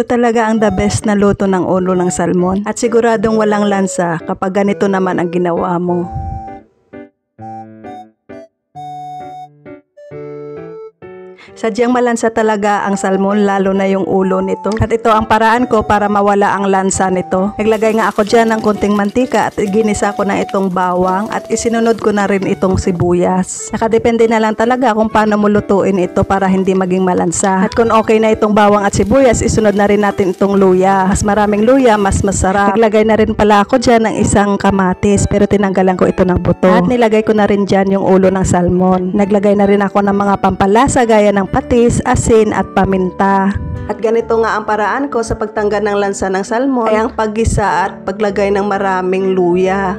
Ito talaga ang the best na luto ng ulo ng salmon. At siguradong walang lansa kapag ganito naman ang ginawa mo. Sadyang malansa talaga ang salmon, lalo na yung ulo nito. At ito ang paraan ko para mawala ang lansa nito. Naglagay nga ako dyan ng konting mantika at ginisa ko na itong bawang at isinunod ko na rin itong sibuyas. Nakadepende na lang talaga kung paano mo lutuin ito para hindi maging malansa. At kung okay na itong bawang at sibuyas, isunod na rin natin itong luya. Mas maraming luya, mas masarap. Naglagay na rin pala ako dyan ng isang kamatis, pero tinanggalan ko ito ng buto. At nilagay ko na rin dyan yung ulo ng salmon. Naglagay na rin ako ng mga pampalasa gaya ng patis, asin at paminta. At ganito nga ang paraan ko sa pagtanggal ng lansa ng salmon ay ang paggisa at paglagay ng maraming luya.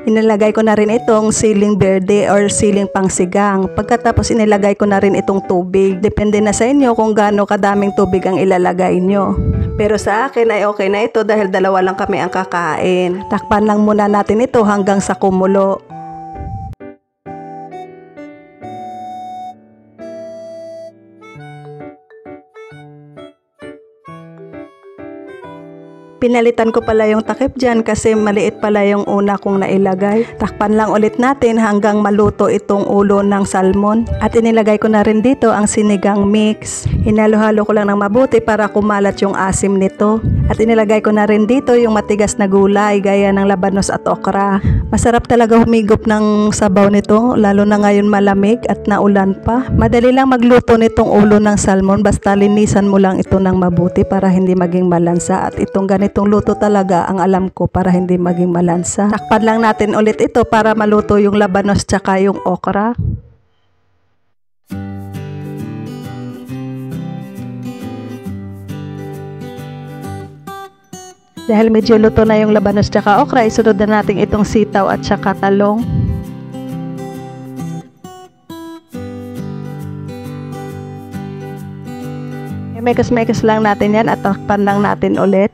Inilagay ko na rin itong siling berde or siling pangsigang. Pagkatapos inilagay ko na rin itong tubig. Depende na sa inyo kung gaano kadaming tubig ang ilalagay nyo. Pero sa akin ay okay na ito dahil dalawa lang kami ang kakain. Takpan lang muna natin ito hanggang sa kumulo. Pinalitan ko pala yung takip dyan kasi maliit pala yung una kong nailagay. Takpan lang ulit natin hanggang maluto itong ulo ng salmon. At inilagay ko na rin dito ang sinigang mix. Hinalo-halo ko lang ng mabuti para kumalat yung asim nito. At inilagay ko na rin dito yung matigas na gulay gaya ng labanos at okra. Masarap talaga humigop ng sabaw nito, lalo na ngayon malamig at naulan pa. Madali lang magluto nitong ulo ng salmon, basta linisan mo lang ito ng mabuti para hindi maging malansa. At itong ganitong luto talaga ang alam ko para hindi maging malansa. Takpan lang natin ulit ito para maluto yung labanos tsaka yung okra. Dahil medyo luto na yung labanos tsaka okra, isunod na natin itong sitaw at tsaka talong. Mekos-mekos lang natin yan at takpan lang natin ulit.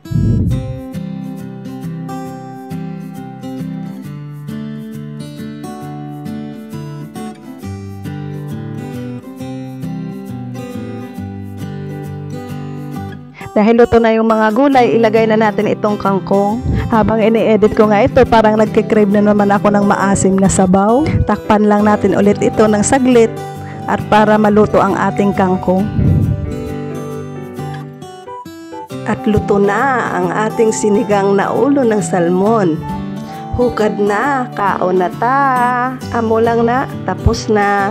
Dahil luto na yung mga gulay, ilagay na natin itong kangkong. Habang ini-edit ko nga ito, parang nagkikrave na naman ako ng maasim na sabaw. Takpan lang natin ulit ito ng saglit at para maluto ang ating kangkong. At luto na ang ating sinigang na ulo ng salmon. Hukad na, kaon na ta. Amo lang na, tapos na.